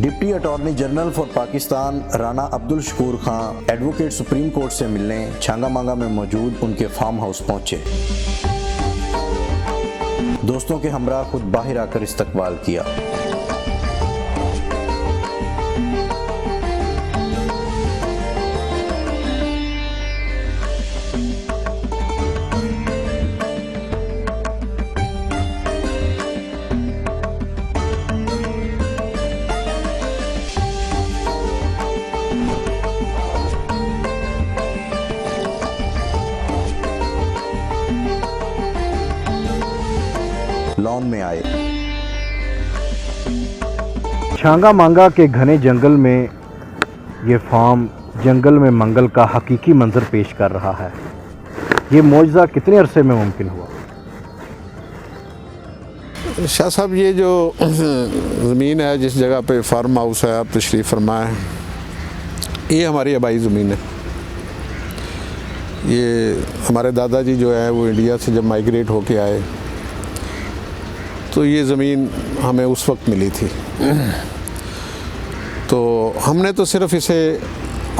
Deputy attorney general for Pakistan Rana Abdul Shakoor Khan advocate supreme court से मिलने छांगा मांगा में मौजूद उनके फार्म हाउस पहुंचे। दोस्तों के हमरा खुद बाहर आकर इस्तकबाल किया। लॉन में आए। छांगा मांगा के घने जंगल में ये फार्म जंगल में मंगल का हकीकी मंजर पेश कर रहा है। ये मौजज़ा कितने अरसे में मुमकिन हुआ? शाह साहब, ये जो ज़मीन है, जिस जगह पे फार्म हाउस है, आप तशरीफ़ फरमाएं, ये हमारी आबाई ज़मीन है। ये हमारे दादाजी जो है वो इंडिया से जब माइग्रेट होके आए तो ये ज़मीन हमें उस वक्त मिली थी। तो हमने तो सिर्फ़ इसे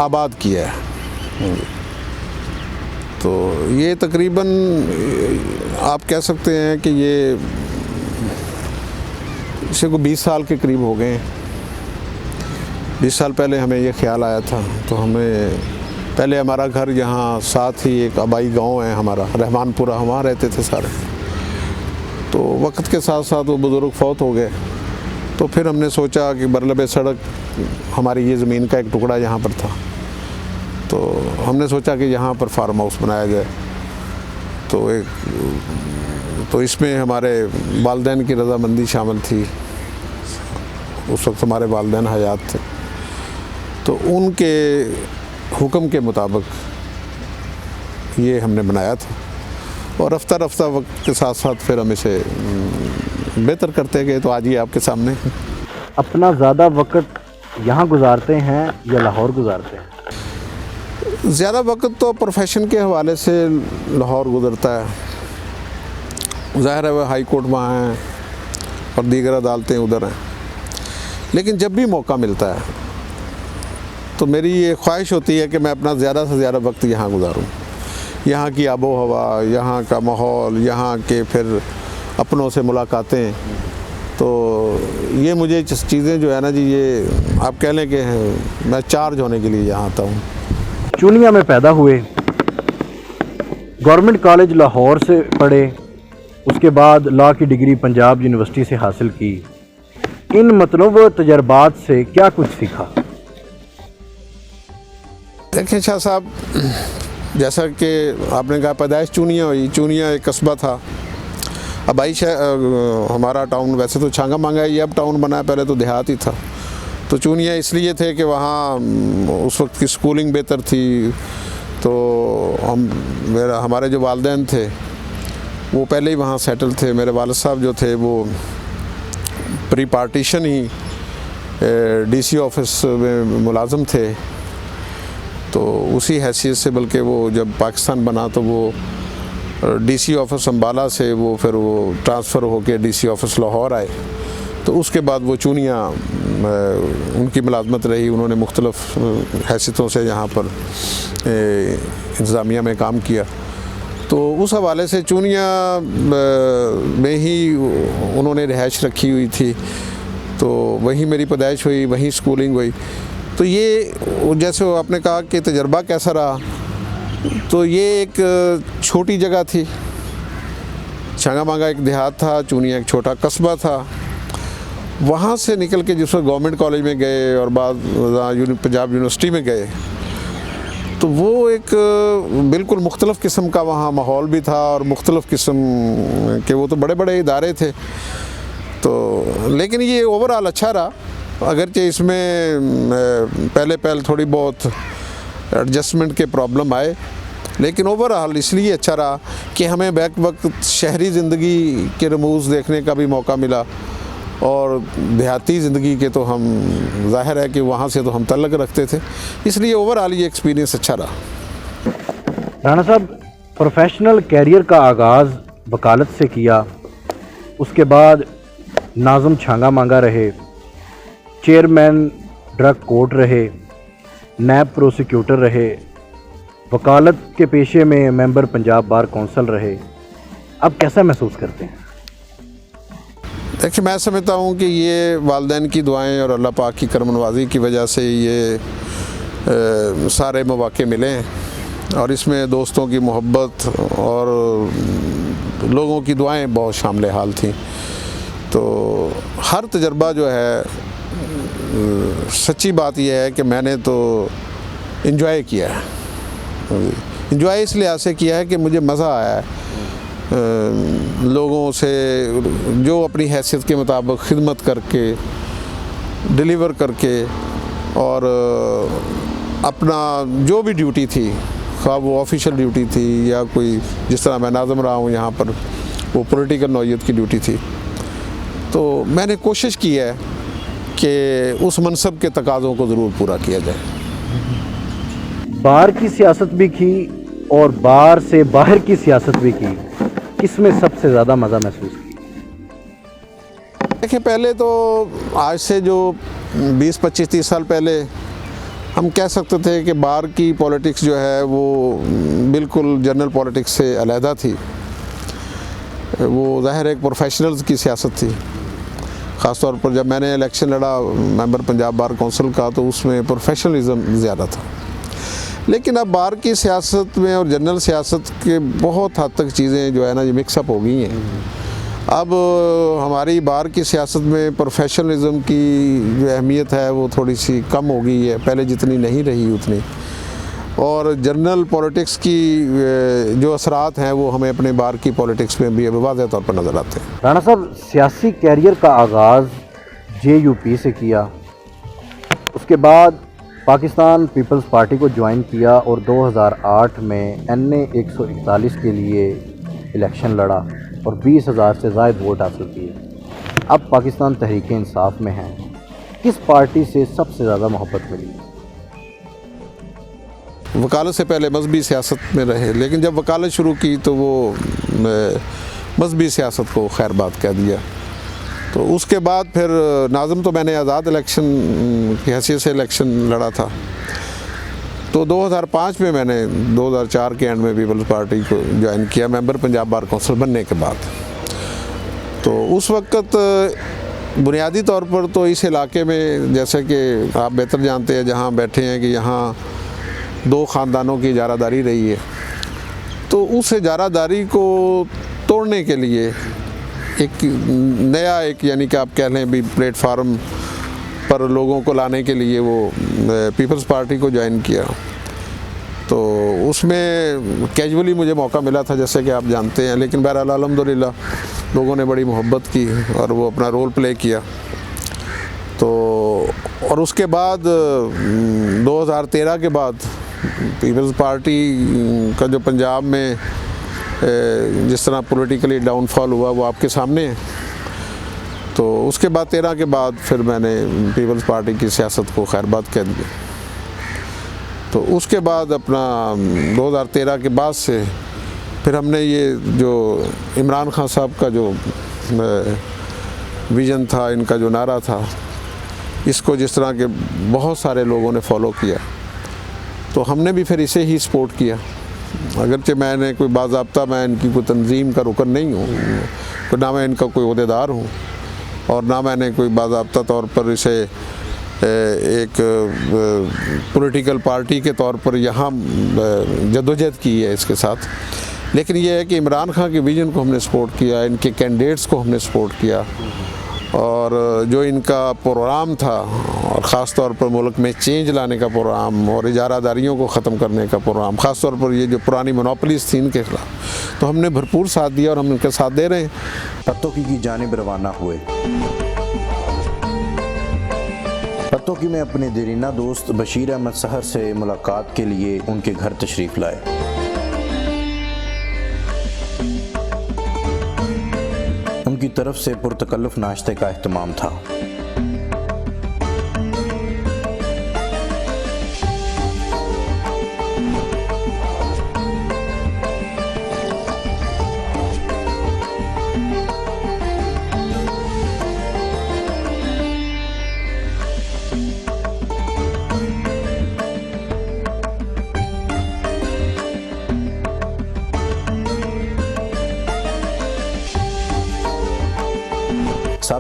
आबाद किया है। तो ये तकरीबन आप कह सकते हैं कि ये इसे को 20 साल के करीब हो गए हैं। 20 साल पहले हमें ये ख्याल आया था। तो हमें पहले हमारा घर यहाँ साथ ही एक आबाई गांव है हमारा, रहमानपुरा, वहाँ रहते थे सारे। तो वक्त के साथ साथ वो बुज़ुर्ग फौत हो गए। तो फिर हमने सोचा कि बरलबे सड़क हमारी ये ज़मीन का एक टुकड़ा यहाँ पर था, तो हमने सोचा कि यहाँ पर फार्म हाउस बनाया जाए। तो इसमें हमारे वालिदैन की रज़ामंदी शामिल थी। उस वक्त हमारे वालिदैन हयात थे, तो उनके हुक्म के मुताबिक ये हमने बनाया था। और रफ्ता रफ्ता वक्त के साथ साथ फिर हम इसे बेहतर करते गए। तो आज ये आपके सामने। अपना ज़्यादा वक्त यहाँ गुजारते हैं या लाहौर गुजारते हैं? ज़्यादा वक्त तो प्रोफेशन के हवाले से लाहौर गुजरता है। ज़ाहिर है वह हाई कोर्ट वहाँ हैं और दीगर अदालतें उधर हैं। लेकिन जब भी मौका मिलता है तो मेरी ये ख्वाहिश होती है कि मैं अपना ज़्यादा से ज़्यादा वक्त यहाँ गुजारूँ। यहाँ की आबो हवा, यहाँ का माहौल, यहाँ के फिर अपनों से मुलाकातें, तो ये मुझे चीज़ें जो है ना जी, ये आप कह लें कि मैं चार्ज होने के लिए यहाँ आता हूँ। चुनिया में पैदा हुए, गवर्नमेंट कॉलेज लाहौर से पढ़े, उसके बाद लॉ की डिग्री पंजाब यूनिवर्सिटी से हासिल की। इन मतलूब तजर्बात से क्या कुछ सीखा? देखिए शाह साहब, जैसा कि आपने कहा पैदाइश चूनिया हुई। चूनिया एक कस्बा था। आबाई हमारा टाउन वैसे तो छांगा मांगा है, ये अब टाउन बना है, पहले तो देहात ही था। तो चूनिया इसलिए थे कि वहाँ उस वक्त की स्कूलिंग बेहतर थी। तो हमारे जो वालिदैन थे वो पहले ही वहाँ सेटल थे। मेरे वालिद साहब जो थे वो प्री पार्टीशन ही डीसी ऑफिस में मुलाज़म थे। तो उसी हैसियत से, बल्कि वो जब पाकिस्तान बना तो वो डीसी ऑफिस अम्बाला से वो फिर वो ट्रांसफ़र होकर डीसी ऑफिस लाहौर आए। तो उसके बाद वो चूनिया उनकी मुलाजमत रही। उन्होंने मुख्तलिफ़ हैसियतों से यहाँ पर इंतज़ामिया में काम किया। तो उस हवाले से चूनिया में ही उन्होंने रिहाइश रखी हुई थी। तो वहीं मेरी पैदाइश हुई, वहीं स्कूलिंग हुई। तो ये जैसे आपने कहा कि तजर्बा कैसा रहा, तो ये एक छोटी जगह थी। छांगा मांगा एक देहात था, चूनिया एक छोटा कस्बा था। वहाँ से निकल के जिस वक्त गवर्नमेंट कॉलेज में गए और बाद पंजाब यूनिवर्सिटी में गए, तो वो एक बिल्कुल मुख्तलिफ़ किस्म का वहाँ माहौल भी था और मुख्तलिफ़ किस्म के वो तो बड़े बड़े इदारे थे। तो लेकिन ये ओवरऑल अच्छा रहा, अगरचे इसमें पहले थोड़ी बहुत एडजस्टमेंट के प्रॉब्लम आए, लेकिन ओवरऑल इसलिए अच्छा रहा कि हमें बैक वक्त शहरी ज़िंदगी के रमूज़ देखने का भी मौका मिला। और देहाती ज़िंदगी के तो हम ज़ाहिर है कि वहाँ से तो हम तल्लक रखते थे, इसलिए ओवरऑल ये एक्सपीरियंस अच्छा रहा। राना साहब, प्रोफेशनल कैरियर का आगाज़ वकालत से किया, उसके बाद नाज़म छांगा मांगा रहे, चेयरमैन ड्रग कोर्ट रहे, नैब प्रोसिक्यूटर रहे, वकालत के पेशे में मेंबर पंजाब बार कौंसिल रहे। अब कैसा महसूस करते हैं? देखिए, मैं समझता हूँ कि ये वालिदैन की दुआएं और अल्लाह पाक की करमनवाजी की वजह से ये सारे मौक़े मिले हैं और इसमें दोस्तों की मोहब्बत और लोगों की दुआएं बहुत शामिल हाल थी। तो हर तजर्बा जो है, सच्ची बात यह है कि मैंने तो इन्जॉय किया है। इन्जॉय इस लिहाज से किया है कि मुझे मज़ा आया है लोगों से जो अपनी हैसियत के मुताबिक खिदमत करके, डिलीवर करके और अपना जो भी ड्यूटी थी, खा वो ऑफिशियल ड्यूटी थी या कोई जिस तरह मैं नाज़म रहा हूँ यहाँ पर वो पॉलिटिकल नौइयत की ड्यूटी थी, तो मैंने कोशिश की है कि उस मनसब के तकाज़ों को ज़रूर पूरा किया जाए। बाहर की सियासत भी की और बाहर से बाहर की सियासत भी की, किसमें सबसे ज़्यादा मज़ा महसूस किया? देखिए, पहले तो आज से जो 20-25-30 साल पहले हम कह सकते थे कि बाहर की पॉलिटिक्स जो है वो बिल्कुल जनरल पॉलिटिक्स से अलहदा थी। वो ज़ाहिर एक प्रोफेशनल्स की सियासत थी। ख़ास तौर पर जब मैंने इलेक्शन लड़ा मेंबर पंजाब बार कौंसिल का, तो उसमें प्रोफेशनलिज्म ज़्यादा था। लेकिन अब बाहर की सियासत में और जनरल सियासत के बहुत हद तक चीज़ें जो है ना, ये मिक्सअप हो गई हैं। अब हमारी बाहर की सियासत में प्रोफेशनलिज्म की जो अहमियत है वो थोड़ी सी कम हो गई है, पहले जितनी नहीं रही उतनी। और जनरल पॉलिटिक्स की जो असरात हैं वो हमें अपने बाहर की पॉलिटिक्स में भी वाज़ेह तौर पर नज़र आते हैं। राणा साहब, सियासी कैरियर का आगाज़ JUP से किया, उसके बाद पाकिस्तान पीपल्स पार्टी को ज्वाइन किया और 2008 में NA 141 के लिए इलेक्शन लड़ा और 20,000 से ज़ायद वोट हासिल किए। अब पाकिस्तान तहरीक इंसाफ में हैं। किस पार्टी से सबसे ज़्यादा मोहब्बत मिली? वकालत से पहले मजहबी सियासत में रहे, लेकिन जब वकालत शुरू की तो वो मजहबी सियासत को खैर बात कह दिया। तो उसके बाद फिर नाज़िम तो मैंने आज़ाद इलेक्शन की हैसियत से इलेक्शन लड़ा था। तो 2005 में मैंने 2004 के एंड में पीपल्स पार्टी को ज्वाइन किया मेंबर पंजाब बार कौंसिल बनने के बाद। तो उस वक्त बुनियादी तौर पर तो इस इलाके में, जैसे कि आप बेहतर जानते हैं जहाँ बैठे हैं, कि यहाँ 2 ख़ानदानों की इजारादारी रही है। तो उस इजारादारी को तोड़ने के लिए एक नया यानी कि आप कह लें भी प्लेटफार्म पर लोगों को लाने के लिए वो पीपल्स पार्टी को ज्वाइन किया। तो उसमें कैजुअली मुझे मौका मिला था, जैसे कि आप जानते हैं, लेकिन बहरहाल अल्हम्दुलिल्लाह लोगों ने बड़ी मोहब्बत की और वो अपना रोल प्ले किया। तो और उसके बाद 2013 के बाद पीपल्स पार्टी का जो पंजाब में जिस तरह पॉलिटिकली डाउनफॉल हुआ वो आपके सामने है। तो उसके बाद 13 के बाद फिर मैंने पीपल्स पार्टी की सियासत को खैर बात कह दी। तो उसके बाद अपना 2013 के बाद से फिर हमने ये जो इमरान खान साहब का जो विज़न था, इनका जो नारा था, इसको जिस तरह के बहुत सारे लोगों ने फॉलो किया, तो हमने भी फिर इसे ही सपोर्ट किया। अगरचे मैंने कोई बाज़ाब्ता, मैं इनकी कोई तंजीम का रुकन नहीं हूँ, ना मैं इनका कोई ओहदेदार हूँ और ना मैंने कोई बाज़ाब्ता तौर पर इसे एक पॉलिटिकल पार्टी के तौर पर यहाँ जद्दोजहद की है इसके साथ। लेकिन ये है कि इमरान खान के विज़न को हमने सपोर्ट किया, इनके कैंडिडेट्स को हमने सपोर्ट किया और जो इनका प्रोग्राम था, और ख़ास तौर पर मुल्क में चेंज लाने का प्रोग्राम और इजारादारियों को ख़त्म करने का प्रोग्राम, ख़ास तौर पर ये जो पुरानी मोनोपोलीज थी इनके खिलाफ, तो हमने भरपूर साथ दिया और हम इनके साथ दे रहे हैं। पत्तोकी की जानिब रवाना हुए। पत्तोकी में अपने देरीना दोस्त बशीर अहमद सहर से मुलाकात के लिए उनके घर तशरीफ़ लाए। उनकी तरफ से पुरतकल्लुफ़ नाश्ते का अहतमाम था।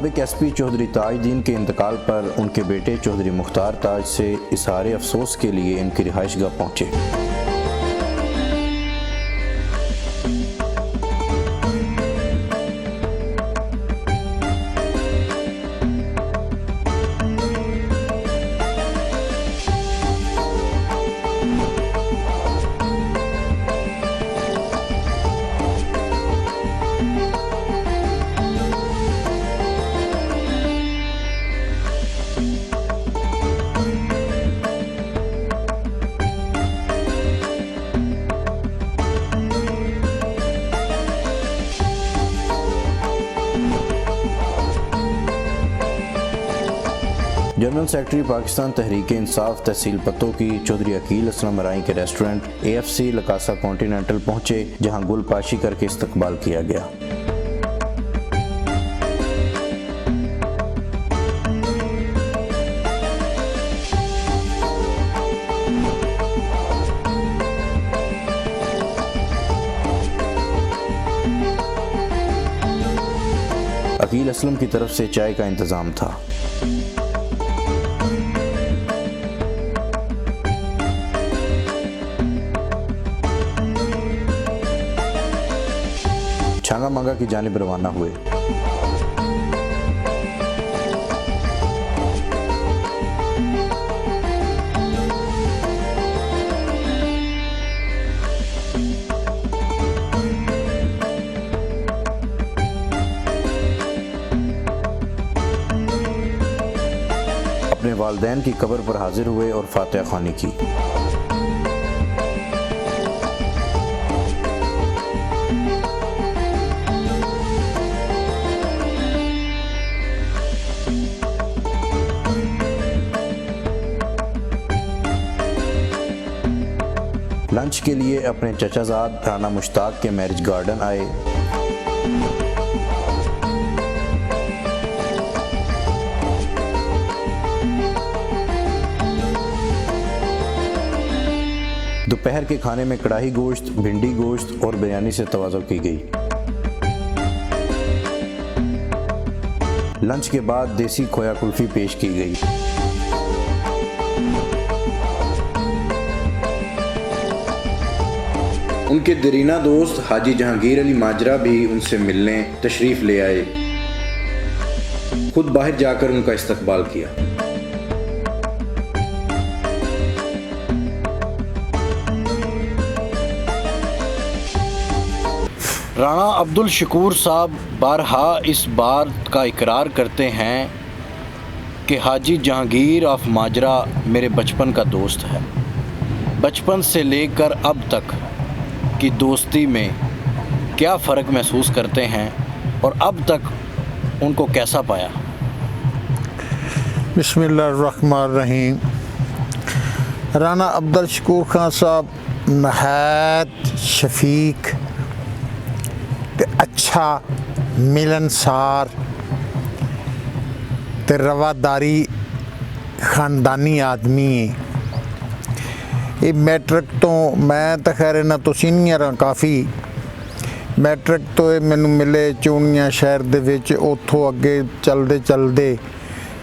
साबिक एसपी चौधरी ताजदीन के इंतकाल पर उनके बेटे चौधरी मुख्तार ताज से इजहार अफसोस के लिए इनकी रिहाइशगाह पहुँचे। जनरल सेक्रेटरी पाकिस्तान तहरीक इंसाफ तहसील पत्तों की चौधरी अकील असलम राई के रेस्टोरेंट AFC लकासा कॉन्टिनेंटल पहुंचे, जहां गुलपाशी करके इस्तकबाल किया गया। अकील असलम की तरफ से चाय का इंतज़ाम था। छांगा मांगा की जानिब रवाना हुए। अपने वालिदैन की कब्र पर हाजिर हुए और फातिहा ख्वानी की। लंच के लिए अपने चचाजाद राना मुश्ताक के मैरिज गार्डन आए। दोपहर के खाने में कढ़ाई गोश्त, भिंडी गोश्त और बिरयानी से तवाज़ो की गई। लंच के बाद देसी खोया कुल्फी पेश की गई। उनके दरीना दोस्त हाजी जहांगीर अली माजरा भी उनसे मिलने तशरीफ़ ले आए। खुद बाहर जाकर उनका इस्तकबाल किया। राणा अब्दुल शकूर साहब बारहा इस बात का इकरार करते हैं कि हाजी जहांगीर ऑफ माजरा मेरे बचपन का दोस्त है। बचपन से लेकर अब तक की दोस्ती में क्या फ़र्क महसूस करते हैं और अब तक उनको कैसा पाया? बिस्मिल्लाहिर्रहमानिर्रहीम। राना अब्दुल शकूर खान साहब नहायत शफीक ते अच्छा मिलनसार ते रवादारी खानदानी आदमी है। ये मैट्रिक तो मैं तो खैर इन्हां तो सीनियर हाँ काफ़ी। मैट्रिक तो ये मैनू मिले चूनिया शहर दे विच, उत्थों अगे चलदे चलदे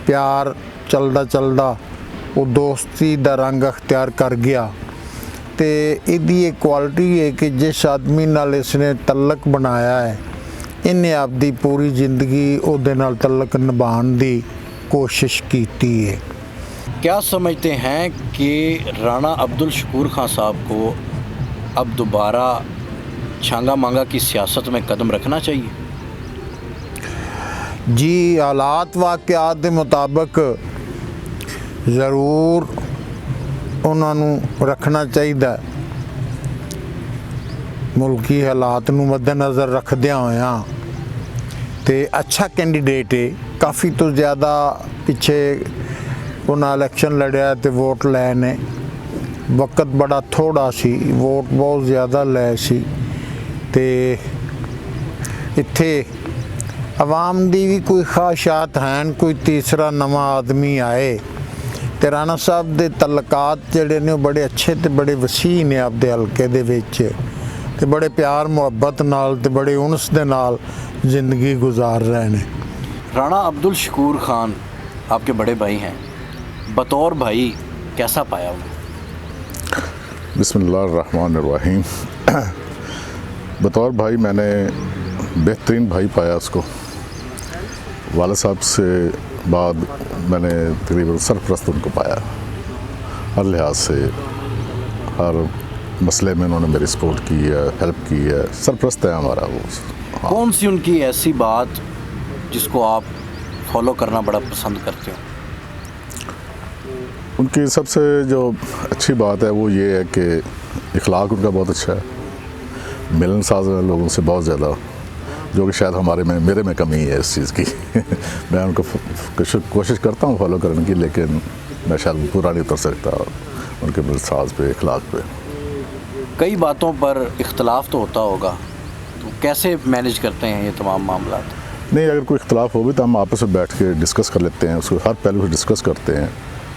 प्यार चलदा चलदा वो दोस्ती दा रंग अख्तियार कर गया। तो इहदी एक क्वालिटी है कि जिस आदमी नाल इसने तलक बनाया है, इन्हें आपदी पूरी जिंदगी उहदे नाल तलक निभाने दी कोशिश कीती है। क्या समझते हैं कि राणा अब्दुल शकूर खान साहब को अब दोबारा छांगा मांगा की सियासत में कदम रखना चाहिए? जी, हालात वाक़यात के मुताबिक ज़रूर उन्होंने रखना चाहिए। मुल्की हालात नूं मद्देनज़र रखदिया होया ते अच्छा कैंडीडेट है। काफ़ी तो ज़्यादा पिछे उन्हें इलैक्शन लड़िया तो वोट लैने वक्त बड़ा थोड़ा सी, वोट बहुत ज़्यादा लै सी। ते इत्थे आवाम दी भी कोई ख्वाहिशात हैं, कोई तीसरा नवा आदमी आए। ते राणा साहब दे तल्लकात जिहड़े ने बड़े अच्छे ते बड़े वसी ने आपदे हलके दे विच, ते बड़े प्यार मुहब्बत नाल ते बड़े उनस दे नाल जिंदगी गुजार रहे हैं। राणा अब्दुल शकूर खान आपके बड़े भाई हैं, बतौर भाई कैसा पाया उन्हें? बिस्मिल्लाहिर्रहमानिर्रहीम। बतौर भाई मैंने बेहतरीन भाई पाया उसको। वालिद साहब से बाद मैंने तकरीबन सरपरस्त उनको पाया, हर लिहाज से, हर मसले में उन्होंने मेरी सपोर्ट की है, हेल्प की है। सरपरस्त है हमारा वो। हाँ। कौन सी उनकी ऐसी बात जिसको आप फॉलो करना बड़ा पसंद करते हो? उनकी सबसे जो अच्छी बात है वो ये है कि इखलाक उनका बहुत अच्छा है, मिलनसाज है लोगों से बहुत ज़्यादा, जो कि शायद मेरे में कमी है इस चीज़ की। मैं उनको कोशिश करता हूँ फॉलो करने की, लेकिन मैं शायद पूरा नहीं उतर सकता उनके मिलनसाज पे, इखलाक पे। कई बातों पर इख्तलाफ तो होता होगा, तो कैसे मैनेज करते हैं ये तमाम मामला? नहीं, अगर कोई इख्तलाफ हो भी तो हम आपस में बैठ के डिस्कस कर लेते हैं, उसको हर पहलू से डिस्कस करते हैं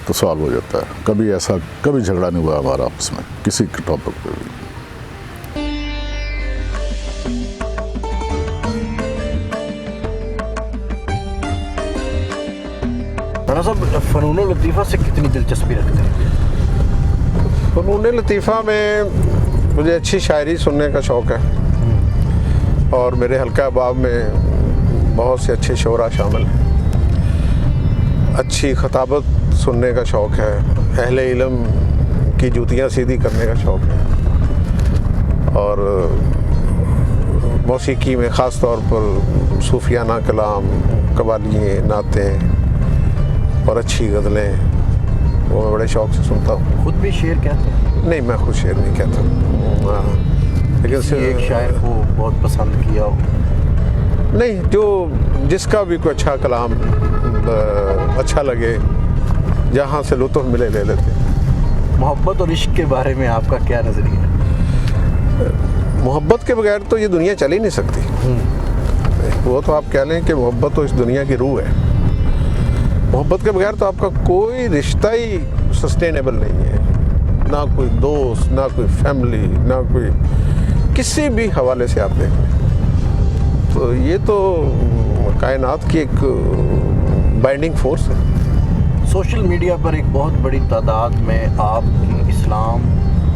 तो सॉल्व हो जाता है। कभी झगड़ा नहीं हुआ हमारा आपस में किसी टॉपिक पे भी। राणा साहब, फ़नून लतीफ़ा से कितनी दिलचस्पी रखते हैं? फ़नून लतीफ़ा में मुझे अच्छी शायरी सुनने का शौक़ है और मेरे हल्का अहबाब में बहुत से अच्छे शोरा शामिल हैं। अच्छी खताबत सुनने का शौक़ है, अहले इल्म की जूतियाँ सीधी करने का शौक़ है और मौसीकी में ख़ास तौर पर सूफियाना कलाम, कवालियाँ, नातें और अच्छी गज़लें वो मैं बड़े शौक़ से सुनता हूँ। खुद भी शेर कहते हैं? नहीं, मैं खुद शेर नहीं कहता। हाँ, लेकिन एक शायर को बहुत पसंद किया हो? नहीं, जो जिसका भी कोई अच्छा कलाम अच्छा लगे, जहाँ से लुत्फ़ मिले ले लेते। मोहब्बत और इश्क के बारे में आपका क्या नज़रिया है? मोहब्बत के बगैर तो ये दुनिया चल ही नहीं सकती। वो तो आप कह लें कि मोहब्बत तो इस दुनिया की रूह है। मोहब्बत के बगैर तो आपका कोई रिश्ता ही सस्टेनेबल नहीं है, ना कोई दोस्त, ना कोई फैमिली, ना कोई किसी भी हवाले से आप देख लें तो ये तो कायनात की एक बाइंडिंग फोर्स है। सोशल मीडिया पर एक बहुत बड़ी तादाद में आपकी इस्लाम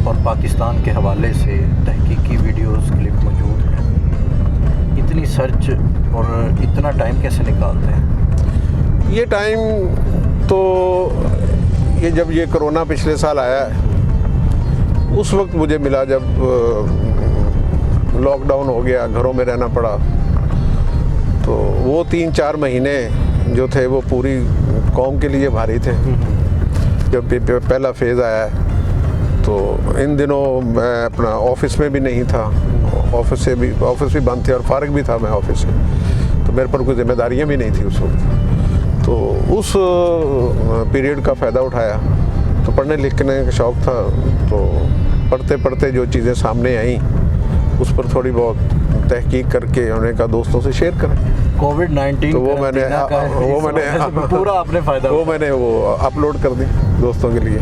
और पाकिस्तान के हवाले से तहकीकी वीडियोस क्लिप मौजूद हैं। इतनी सर्च और इतना टाइम कैसे निकालते हैं? ये टाइम तो ये जब ये कोरोना पिछले साल आया है उस वक्त मुझे मिला, जब लॉकडाउन हो गया, घरों में रहना पड़ा, तो वो 3-4 महीने जो थे वो पूरी कौम के लिए भारी थे। जब पहला फेज़ आया तो इन दिनों मैं अपना ऑफिस में भी नहीं था, ऑफिस भी बंद थे और फारिग भी था मैं ऑफिस से, तो मेरे पर कोई जिम्मेदारियां भी नहीं थी उस वक्त। तो उस पीरियड का फ़ायदा उठाया, तो पढ़ने लिखने का शौक़ था, तो पढ़ते पढ़ते जो चीज़ें सामने आईं उस पर थोड़ी बहुत तहकीक करके उन्हें कहा दोस्तों से शेयर करें। कोविड-19 तो वो मैंने पूरा आपने फ़ायदा वो अपलोड कर दी दोस्तों के लिए।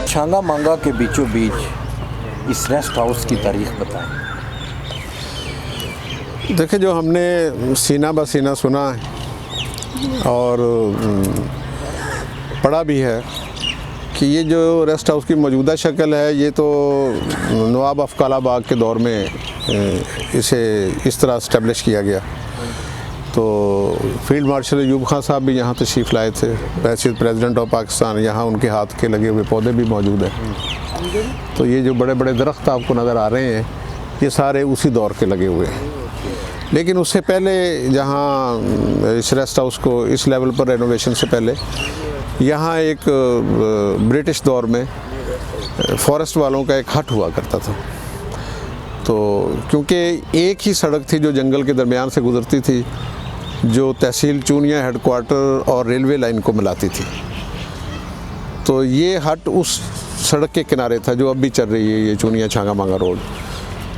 छांगा मांगा के बीचों बीच इस रेस्ट हाउस की तारीख बताएं। देखिए, जो हमने सीना ब सीना सुना है और पढ़ा भी है कि ये जो रेस्ट हाउस की मौजूदा शक्ल है, ये तो नवाब अफ़कालाबाग के दौर में इसे इस तरह इस्टेब्लिश किया गया। तो फील्ड मार्शल अयूब खान साहब भी यहाँ तशरीफ़ लाए थे, वैसे प्रेसिडेंट ऑफ पाकिस्तान, यहाँ उनके हाथ के लगे हुए पौधे भी मौजूद हैं। तो ये जो बड़े बड़े दरख्त आपको नज़र आ रहे हैं, ये सारे उसी दौर के लगे हुए हैं। लेकिन उससे पहले जहाँ इस रेस्ट हाउस को इस लेवल पर रेनोवेशन से पहले यहाँ एक ब्रिटिश दौर में फॉरेस्ट वालों का एक हट हुआ करता था। तो क्योंकि एक ही सड़क थी जो जंगल के दरमियान से गुजरती थी, जो तहसील चूनिया हेडक्वार्टर और रेलवे लाइन को मिलाती थी, तो ये हट उस सड़क के किनारे था जो अब भी चल रही है, ये चूनिया छांगा मांगा रोड।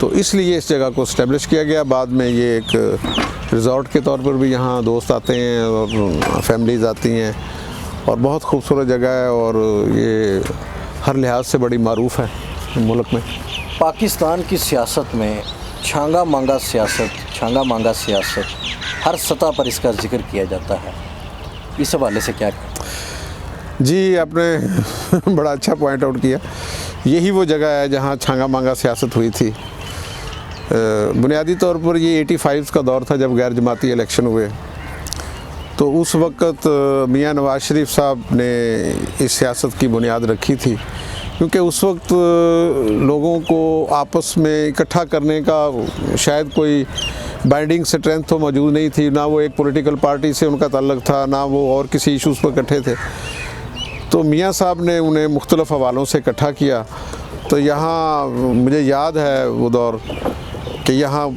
तो इसलिए इस जगह को इस्टेब्लिश किया गया। बाद में ये एक रिज़ॉर्ट के तौर पर भी यहाँ दोस्त आते हैं और फैमिलीज़ आती हैं, और बहुत खूबसूरत जगह है, और ये हर लिहाज से बड़ी मारूफ़ है मुल्क में। पाकिस्तान की सियासत में छांगा मांगा सियासत हर सतह पर इसका जिक्र किया जाता है। इस हवाले से क्या? जी, आपने बड़ा अच्छा पॉइंट आउट किया। यही वो जगह है जहाँ छांगा मांगा सियासत हुई थी। बुनियादी तौर पर ये 85 का दौर था जब गैर जमाती इलेक्शन हुए। तो उस वक़्त मियाँ नवाज शरीफ साहब ने इस सियासत की बुनियाद रखी थी, क्योंकि उस वक्त लोगों को आपस में इकट्ठा करने का शायद कोई बाइंडिंग स्ट्रेंथ तो मौजूद नहीं थी, ना वो एक पॉलिटिकल पार्टी से उनका ताल्लुक़ था, ना वो और किसी इशूज़ पर इकट्ठे थे। तो मियाँ साहब ने उन्हें मुख्तलिफ़ हवालों से इकट्ठा किया। तो यहाँ मुझे याद है वो दौर कि यहाँ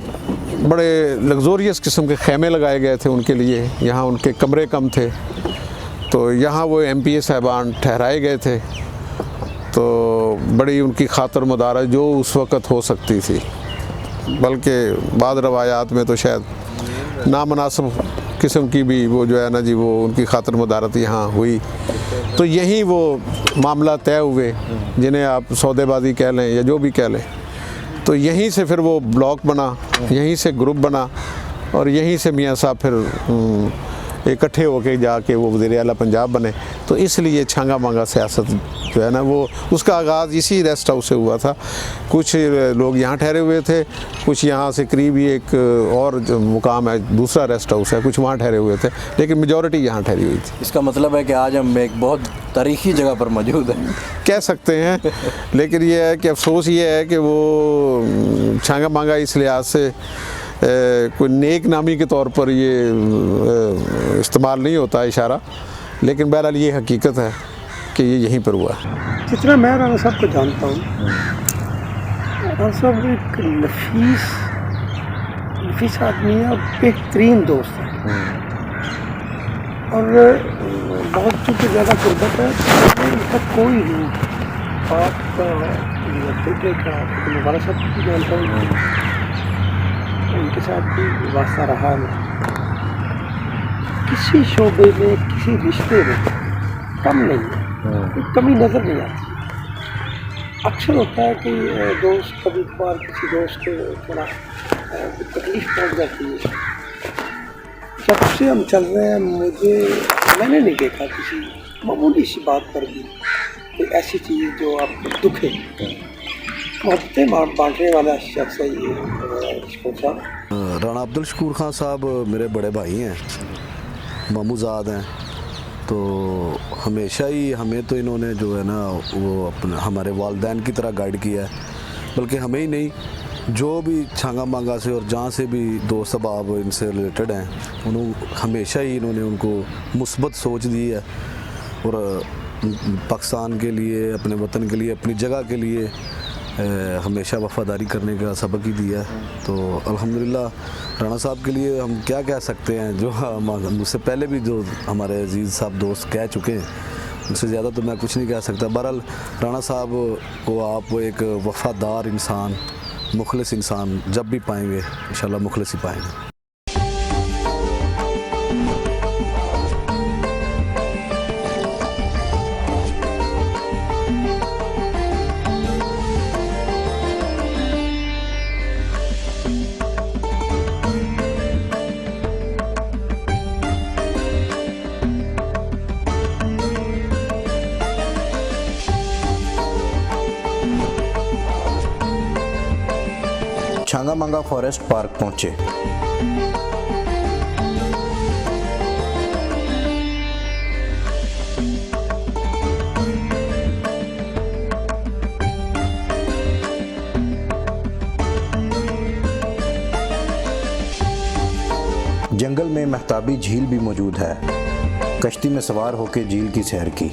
बड़े लग्जोरियस किस्म के खेमे लगाए गए थे उनके लिए, यहाँ उनके कमरे कम थे, तो यहाँ वो MPA साहबान ठहराए गए थे। तो बड़ी उनकी खातर मदारत जो उस वक़्त हो सकती थी, बल्कि बाद रवायात में तो शायद नामनासिब किस्म की भी वो जो है ना जी, वो उनकी खातर मदारत यहाँ हुई। तो यहीं वो मामला तय हुए, जिन्हें आप सौदेबाजी कह लें या जो भी कह लें। तो यहीं से फिर वो ब्लॉक बना, यहीं से ग्रुप बना, और यहीं से मियाँ साहब फिर इकट्ठे होके जाके वो वज़ीर आला पंजाब बने। तो इसलिए छांगा मांगा सियासत जो है ना, वो उसका आगाज़ इसी रेस्ट हाउस से हुआ था। कुछ लोग यहाँ ठहरे हुए थे, कुछ यहाँ से करीब ही एक और जो मुकाम है, दूसरा रेस्ट हाउस है, कुछ वहाँ ठहरे हुए थे, लेकिन मेजॉरिटी यहाँ ठहरी हुई थी। इसका मतलब है कि आज हम एक बहुत तारीखी जगह पर मौजूद हैं, कह सकते हैं। लेकिन ये है कि अफसोस ये है कि वो छांगा मांगा इस लिहाज से कोई नेक नामी के तौर पर ये इस्तेमाल नहीं होता इशारा, लेकिन बहरहाल ये हकीकत है कि ये यहीं पर हुआ है। जितना मैं राना साहब को जानता हूँ, राना साहब एक नफीस आदमी है और बेहतरीन दोस्त है, और बहुत चूँकि ज़्यादा गुर्बत है, तो इनका कोई नहीं आपका बेटे का मुबारक साहब भी जानता हूँ, उनके साथ भी वास्ता रहा नहीं। किसी शोबे में, किसी रिश्ते में कम नहीं है, कोई कमी नज़र नहीं आती। अक्सर होता है कि दोस्त कभी कभार किसी दोस्त को थोड़ा तकलीफ़ पहुंच जाती है। जब से हम चल रहे हैं, मैंने नहीं देखा किसी मामूली सी बात पर भी कोई ऐसी चीज़ जो आपको दुखे। मोहब्बतें बांटने वाला शख्स है ये शकूर साहब। राना अब्दुल शकूर खान साहब मेरे बड़े भाई हैं, मामूजाद हैं। तो हमेशा ही हमें तो इन्होंने जो है ना वो अपने हमारे वालिदैन की तरह गाइड किया है, बल्कि हमें ही नहीं, जो भी छांगा मांगा से और जहाँ से भी दोस्त अहबाब इनसे रिलेटेड हैं, उन्होंने हमेशा ही इन्होंने उनको मुस्बत सोच दी है, और पाकिस्तान के लिए, अपने वतन के लिए, अपनी जगह के लिए हमेशा वफ़ादारी करने का सबक ही दिया है। तो अल्हम्दुलिल्लाह राना साहब के लिए हम क्या कह सकते हैं, जो मुझसे पहले भी जो हमारे अजीज़ साहब दोस्त कह चुके हैं, उनसे ज़्यादा तो मैं कुछ नहीं कह सकता। बहरहाल राना साहब को आप एक वफ़ादार इंसान, मुखलिस इंसान जब भी पाएंगे, इंशाल्लाह मुखलिस ही पाएंगे। छांगा मांगा फॉरेस्ट पार्क पहुँचे। जंगल में महताबी झील भी मौजूद है। कश्ती में सवार होकर झील की सैर की।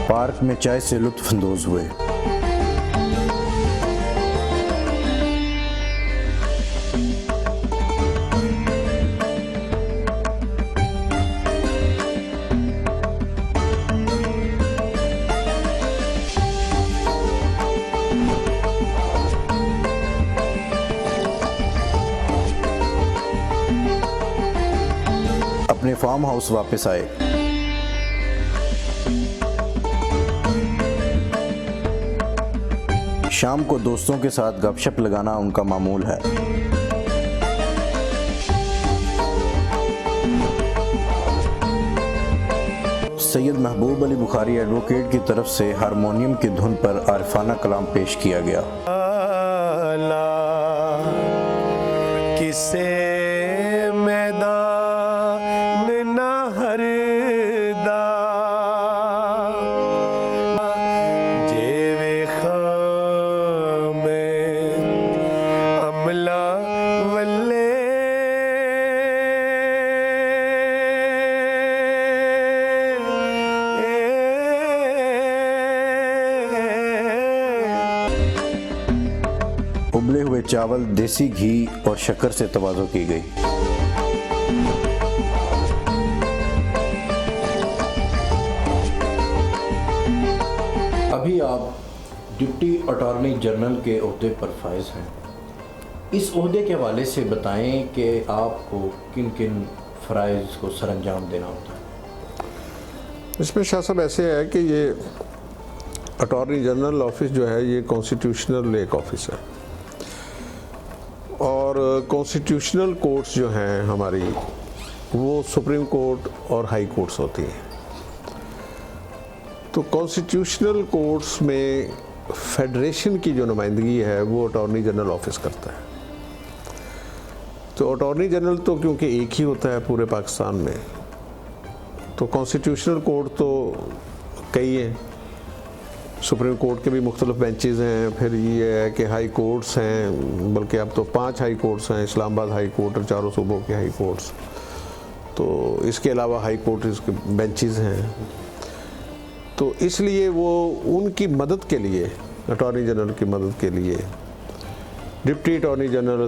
पार्क में चाय से लुत्फ अंदोज हुए। अपने फार्म हाउस वापस आए। शाम को दोस्तों के साथ गपशप लगाना उनका मामूल है। सैयद महबूब अली बुखारी एडवोकेट की तरफ से हारमोनियम की धुन पर आरिफाना कलाम पेश किया गया। किसे मैदान न हरदा जेवे खामे अमला वल्ले उबले हुए चावल, देसी घी और शक्कर से तवाज़ो की गई। अभी आप डिप्टी अटॉर्नी जनरल के ओहदे पर फाइज हैं। इस ओहदे के हवाले से बताएं कि आपको किन किन फ़राइज़ को सरअंजाम देना होता है। इसमें शाह साहब ऐसे है कि ये अटॉर्नी जनरल ऑफिस जो है ये कॉन्स्टिट्यूशनल एक ऑफिस है और कॉन्स्टिट्यूशनल कोर्ट्स जो हैं हमारी वो सुप्रीम कोर्ट और हाई कोर्ट्स होती हैं। तो कॉन्स्टिट्यूशनल कोर्ट्स में फेडरेशन की जो नुमाइंदगी है वो अटॉर्नी जनरल ऑफिस करता है। तो अटॉर्नी जनरल तो क्योंकि एक ही होता है पूरे पाकिस्तान में, तो कॉन्स्टिट्यूशनल कोर्ट तो कई हैं, सुप्रीम कोर्ट के भी मुख्तलिफ बेंचेस हैं, फिर ये है कि हाई कोर्ट्स हैं, बल्कि अब तो 5 हाई कोर्ट्स हैं, इस्लामाबाद हाई कोर्ट और 4 सूबों के हाई कोर्ट्स, तो इसके अलावा हाई कोर्ट के बेंचेस हैं। तो इसलिए वो उनकी मदद के लिए, अटॉर्नी जनरल की मदद के लिए deputy attorney general,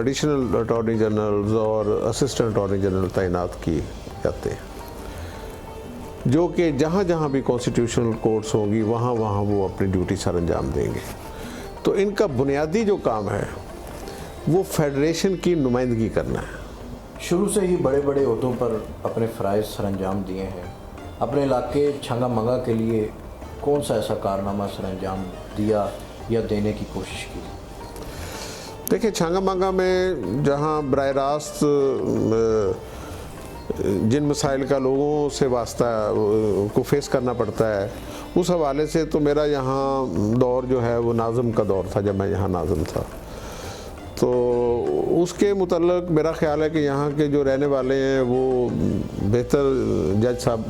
additional attorney generals और असिस्टेंट अटॉर्नी जनरल तैनात किए जाते हैं, जो कि जहाँ जहाँ भी कॉन्स्टिट्यूशनल कोर्ट्स होंगी वहाँ वहाँ वो अपनी ड्यूटी सर अंजाम देंगे। तो इनका बुनियादी जो काम है वो फेडरेशन की नुमाइंदगी करना है। शुरू से ही बड़े बड़े ओहदों पर अपने फ़राइज़ सरअंजाम दिए हैं। अपने इलाके छंगा मंगा के लिए कौन सा ऐसा कारनामा सरअंजाम दिया या देने की कोशिश की? देखिए, छंगा मंगा में जहाँ बराह रास्त जिन मसाइल का लोगों से वास्ता को फेस करना पड़ता है, उस हवाले से तो मेरा यहाँ दौर जो है वो नाज़म का दौर था जब मैं यहाँ नाज़म था। तो उसके मुतल्लिक़ मेरा ख्याल है कि यहाँ के जो रहने वाले हैं वो बेहतर जज साहब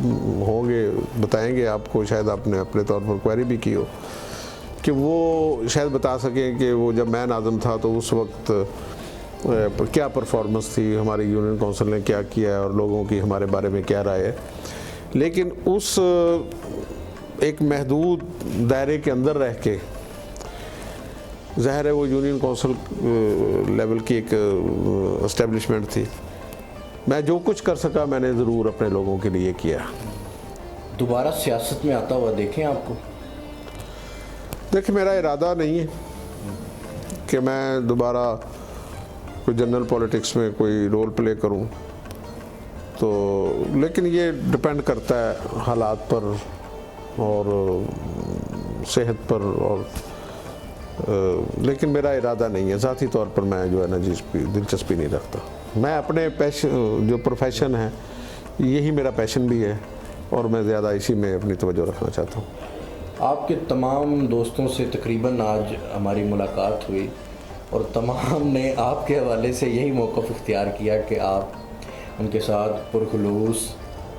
होंगे, बताएंगे आपको, शायद आपने अपने तौर पर क्वेरी भी की हो, कि वो शायद बता सकें कि वो जब मैं नाज़म था तो उस वक्त क्या परफॉर्मेंस थी, हमारी यूनियन काउंसिल ने क्या किया है और लोगों की हमारे बारे में क्या राय है। लेकिन उस एक महदूद दायरे के अंदर रह के ज़ाहिर है वो यूनियन काउंसिल लेवल की एक इस्टेब्लिशमेंट थी। मैं जो कुछ कर सका मैंने ज़रूर अपने लोगों के लिए किया। दोबारा सियासत में आता हुआ देखें आपको? देखिए, मेरा इरादा नहीं है कि मैं दोबारा कोई जनरल पॉलिटिक्स में कोई रोल प्ले करूं, तो लेकिन ये डिपेंड करता है हालात पर और सेहत पर, और लेकिन मेरा इरादा नहीं है। ज़ाती तौर पर मैं जो है ना दिलचस्पी नहीं रखता। मैं अपने पैशन, जो प्रोफेशन है, यही मेरा पैशन भी है और मैं ज़्यादा इसी में अपनी तवज्जो रखना चाहता हूँ। आपके तमाम दोस्तों से तकरीबन आज हमारी मुलाकात हुई और तमाम ने आपके हवाले से यही मौक़िफ़ इख्तियार किया कि आप उनके साथ पुरखुलूस,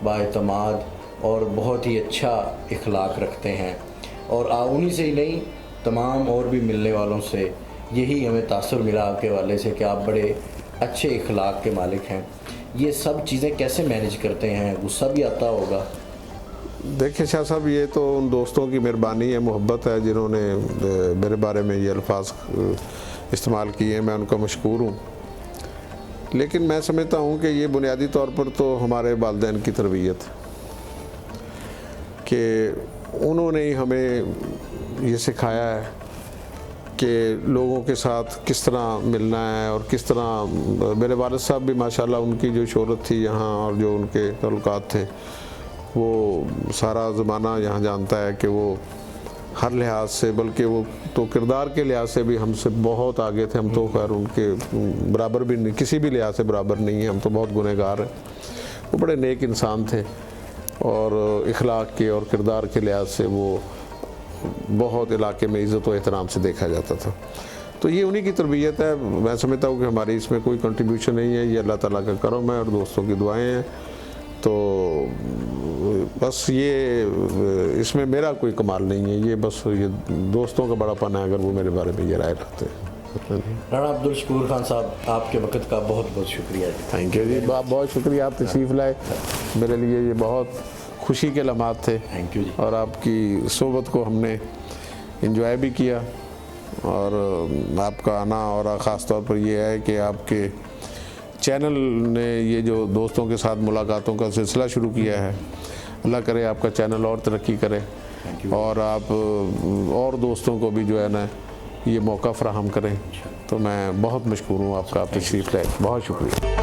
बाएतमाद और बहुत ही अच्छा इखलाक रखते हैं। और उन्हीं से ही नहीं, तमाम और भी मिलने वालों से यही हमें तासुर मिला आपके हवाले से कि आप बड़े अच्छे इखलाक के मालिक हैं। ये सब चीज़ें कैसे मैनेज करते हैं? गुस्सा भी आता होगा? देखिए शाह साहब, ये तो उन दोस्तों की मेहरबानी है, मोहब्बत है, जिन्होंने मेरे बारे में ये अल्फाज इस्तेमाल किए। मैं उनका मशकूर हूँ। लेकिन मैं समझता हूँ कि ये बुनियादी तौर पर तो हमारे वालिदैन की तरबियत है कि उन्होंने ही हमें ये सिखाया है कि लोगों के साथ किस तरह मिलना है और किस तरह। मेरे वालिद साहब भी माशाल्लाह, उनकी जो शोहरत थी यहाँ और जो उनके तल्लुकात थे, वो सारा ज़माना यहाँ जानता है कि वो हर लिहाज से, बल्कि वो तो किरदार के लिहाज से भी हमसे बहुत आगे थे। हम तो खैर उनके बराबर भी नहीं, किसी भी लिहाज से बराबर नहीं है, हम तो बहुत गुनहगार हैं। वो बड़े नेक इंसान थे और इखलाक के और किरदार के लिहाज से वो बहुत इलाके में इज़्ज़त और एहतराम से देखा जाता था। तो ये उन्हीं की तरबियत है। मैं समझता हूँ कि हमारी इसमें कोई कंट्रीब्यूशन नहीं है, ये अल्लाह ताला का करम है और दोस्तों की दुआएं हैं। तो बस ये, इसमें मेरा कोई कमाल नहीं है, ये बस ये दोस्तों का बड़ापन है अगर वो मेरे बारे में ये राय रखते हैं। राणा अब्दुल शकूर खान साहब, आपके वक़्त का बहुत बहुत शुक्रिया। थैंक यू जी, बहुत शुक्रिया, आप तशरीफ़ लाए। मेरे लिए ये बहुत खुशी के लम्हात थे। थैंक यू जी। और आपकी सोबत को हमने इंजॉय भी किया। और आपका आना और ख़ास तौर पर यह है कि आपके चैनल ने ये जो दोस्तों के साथ मुलाकातों का सिलसिला शुरू किया है, अल्लाह करे आपका चैनल और तरक्की करे और आप और दोस्तों को भी जो है ना ये मौका फ़राहम करें। तो मैं बहुत मशकूर हूँ आपका, आप तशरीफ़ लाए, बहुत शुक्रिया।